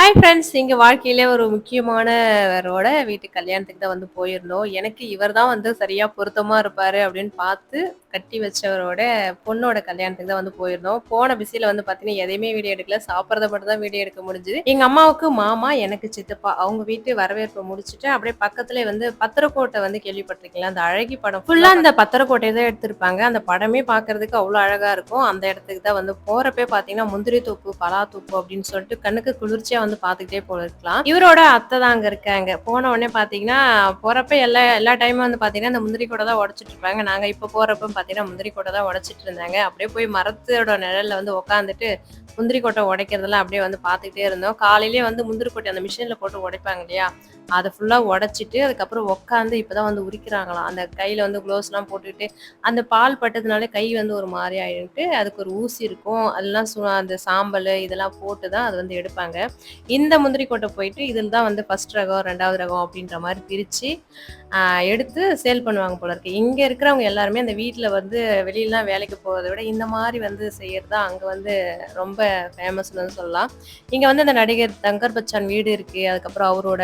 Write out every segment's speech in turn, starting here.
Hi friends! எங்க வாழ்க்கையில ஒரு முக்கியமானவரோட வீட்டு கல்யாணத்துக்கு தான் வந்து போயிருந்தோம். எனக்கு இவர் தான் வந்து சரியா பொருத்தமா இருப்பாரு அப்படின்னு பார்த்து கட்டி வச்சவரோட பொண்ணோட கல்யாணத்துக்கு தான் வந்து போயிருந்தோம். போன பிஸில வந்து பார்த்தீங்கன்னா, எதையுமே வீடியோ எடுக்கல. சாப்பிடுறத மட்டும் தான் வீடியோ எடுக்க முடிஞ்சுது. எங்க அம்மாவுக்கு மாமா, எனக்கு சித்தப்பா. அவங்க வீட்டு வரவேற்பு முடிச்சுட்டு, அப்படியே பக்கத்திலேயே வந்து பத்திரக்கோட்டை வந்து கேள்விப்பட்டிருக்கீங்களா? அந்த அழகி படம் ஃபுல்லா அந்த பத்திரக்கோட்டைய தான் எடுத்திருப்பாங்க. அந்த படமே பார்க்கறதுக்கு அவ்வளோ அழகா இருக்கும். அந்த இடத்துக்கு தான் வந்து போறப்பயே பார்த்தீங்கன்னா, முந்திரி தோப்பு, பலா தோப்பு அப்படின்னு சொல்லிட்டு கண்ணுக்கு குளிர்ச்சியா வந்து பார்த்துக்கிட்டே போயிருக்கலாம். இவரோட அத்தை தான் அங்க இருக்காங்க. போன உடனே பார்த்தீங்கன்னா, போறப்ப எல்லா எல்லா டைமும் வந்து பார்த்தீங்கன்னா, இந்த முந்திரி கொட்டை தான் உடைச்சிட்டு இருப்பாங்க. நாங்க இப்ப போறப்ப பார்த்தீங்கன்னா, முந்திரி கொட்டை தான் உடைச்சிட்டு இருந்தாங்க. அப்படியே போய் மரத்தோட நிழல்ல வந்து உட்காந்துட்டு, முந்திரி கொட்டை உடைக்கிறதெல்லாம் அப்படியே வந்து பார்த்துக்கிட்டே இருந்தோம். காலையிலேயே வந்து முந்திரி கொட்டை அந்த மிஷின்ல போட்டு உடைப்பாங்க இல்லையா? அத ஃபுல்லா உடைச்சிட்டு, அதுக்கப்புறம் உட்காந்து இப்பதான் வந்து உரிக்கிறாங்களாம். அந்த கையில வந்து குளோவ்ஸ்லாம் போட்டுட்டு, அந்த பால் பட்டதுனால கை வந்து ஒரு மாரி ஆயிட்டு, அதுக்கு ஒரு ஊசி இருக்கும். அதெல்லாம் அந்த சாம்பலு இதெல்லாம் போட்டு தான் அது வந்து எடுப்பாங்க. இந்த முந்திரி கொட்டை போயிட்டு இதில தான் வந்து 1 ரகம், 2வது ரகம் அப்படின்ற மாரி பிரிச்சு, அ எடுத்து சேல் பண்ணுவாங்க போல இருக்கு. இங்க இருக்கிறவங்க எல்லாருமே அந்த வீட்ல வந்து வெளிலலாம் வேலைக்கு போறத விட, இந்த மாரி வந்து செய்யறது தான் அங்க வந்து ரொம்ப ஃபேமஸ்ன்னு வந்து சொல்லலாம். இங்க வந்து அந்த நடிகர் தங்கர் பச்சான் வீடு இருக்கு. அதுக்கப்புறம் அவரோட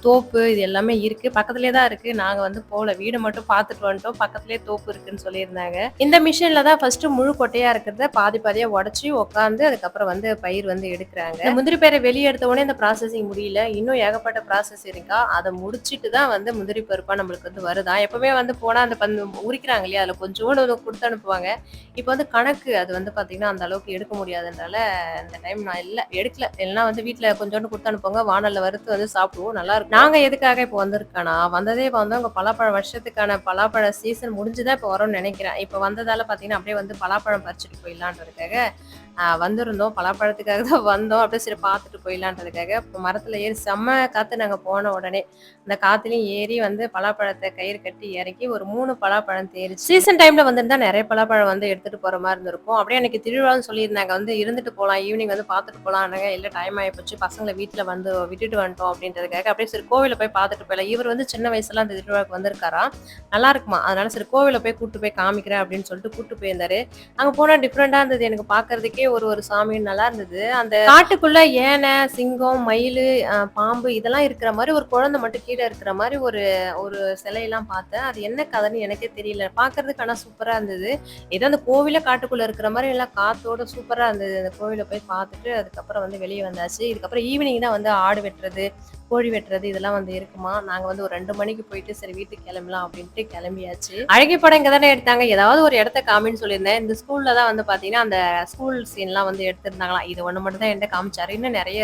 தோப்பு இது எல்லாமே இருக்கு. பக்கத்திலேயே தான் இருக்கு. நாங்க வந்து போல. வீட மட்டும் பார்த்துட்டு வந்துட்டோம். பக்கத்திலேயே தோப்பு இருக்குன்னு சொல்லியிருந்தாங்க. இந்த மிஷின்ல தான் ஃபர்ஸ்ட்டு முழு கொட்டையா இருக்கிறத பாதி பாதியா உடைச்சு உட்காந்து அதுக்கப்புறம் வந்து பயிர் வந்து எடுக்குறாங்க. இந்த முந்திரி பயிர வெளிய எடுத்த உடனே இந்த ப்ராசஸிங் முடியல. இன்னும் ஏகப்பட்ட ப்ராசஸ் இருக்கா. அத முடிச்சுட்டு தான் வந்து முந்திரி பருப்பா நம்மளுக்கு வந்து வருதாம். எப்பவுமே வந்து போனா அந்த உரிக்கிறாங்க இல்லையா? அதில கொஞ்சோண்டு குடுத்து அனுப்புவாங்க. இப்ப வந்து கணக்கு அது வந்து பார்த்தீங்கன்னா, அந்த அளவுக்கு எடுக்க முடியாதுன்றனால இந்த டைம் நான் எடுக்கல. இல்லன்னா வந்து வீட்ல கொஞ்சோண்டு குடுத்து அனுப்புவாங்க. வாணல்ல வறுத்து வந்து சாப்பிடுவோம். நல்லாருக்கும். நாங்க எதுக்காக இப்ப வந்திருக்கோன்னா, வந்ததே வந்து அங்க பலாப்பழம் வருஷத்துக்கான பலாப்பழ சீசன் முடிஞ்சு தான் இப்ப வரோம்னு நெனைக்கிறேன். இப்ப வந்ததால பார்த்தீங்கன்னா, அப்படியே வந்து பலாப்பழம் பறிச்சுட்டு போயிடலான்றதுக்காக வந்திருந்தோம். பலாப்பழத்துக்காக தான் வந்தோம். அப்படியே சரி பார்த்துட்டு போயிடலான்றதுக்காக. இப்ப மரத்துல ஏறி செம்ம காத்து நாங்க போன உடனே. அந்த காத்துலயும் ஏறி வந்து பலாப்பழத்த கயிறு கட்டி இறக்கி ஒரு 3 பலாப்பழம் தேறிச்சு. சீசன் டைம்ல வந்திருந்தா நெறைய பலாப்பழம் வந்து எடுத்துட்டு போற மாரி இருந்திருக்கும். அப்படியே அன்னைக்கு திருவிழான்னு சொல்லியிருந்தாங்க. வந்து இருந்துட்டு போலாம். ஈவினிங் வந்து பார்த்துட்டு போலான்னாங்க. இல்ல டைம் ஆயிப்போச்சு. பசங்கள வீட்ல வந்து விட்டுட்டு வந்துட்டோம் அப்படின்றதுக்காக, அப்படியே சரி கோவில போய் பார்த்துட்டு போயிடலாம். இவர் வந்து சின்ன வயசுல அந்த திருவிழாவுக்கு வந்திருக்காராம். நல்லா இருக்குமா. அதனால சரி கோவில போய் கூட்டு போய் காமிக்கிறேன் அப்படின்னு சொல்லிட்டு கூட்டு போயிருந்தாரு. அங்க போனா டிஃப்ரெண்டா இருந்தது. எனக்கு பார்க்கறதுக்கே ஒரு ஒரு சாமியும் நல்லா இருந்தது. அந்த காட்டுக்குள்ள யானை, சிங்கம், மயிலு, பாம்பு இதெல்லாம் இருக்கிற மாரி ஒரு குழந்தை மட்டும் கீழ இருக்கிற மாரி ஒரு ஒரு சிலையெல்லாம் பார்த்தேன். அது என்ன கதைன்னு எனக்கே தெரியல. பார்க்கறதுக்கு ஆனா சூப்பரா இருந்தது. ஏதோ அந்த கோவிலே காட்டுக்குள்ள இருக்கிற மாரி எல்லாம் காத்தோட சூப்பரா இருந்தது. அந்த கோவில போய் பார்த்துட்டு அதுக்கப்புறம் வந்து வெளிய வந்தாச்சு. இதுக்கப்புறம் ஈவினிங் தான் வந்து ஆடு வெட்டுறது, கோழி வெட்டுறது இதெல்லாம் வந்து இருக்குமா. நாங்க வந்து ஒரு 2 மணிக்கு போயிட்டு சரி வீட்டுக்கு கிளம்பலாம் அப்படின்ட்டு கிளம்பியாச்சு. அழகி படம் இங்க தானே எடுத்தாங்க. ஏதாவது ஒரு இடத்த காமின்னு சொல்லியிருந்தேன். இந்த ஸ்கூல்ல தான் வந்து பார்த்தீங்கன்னா, அந்த ஸ்கூல் சீன்லாம் வந்து எடுத்திருந்தாங்களாம். இது ஒண்ணு மட்டும் தான் என்ட்ட காமிச்சாரு. இன்னும் நெறைய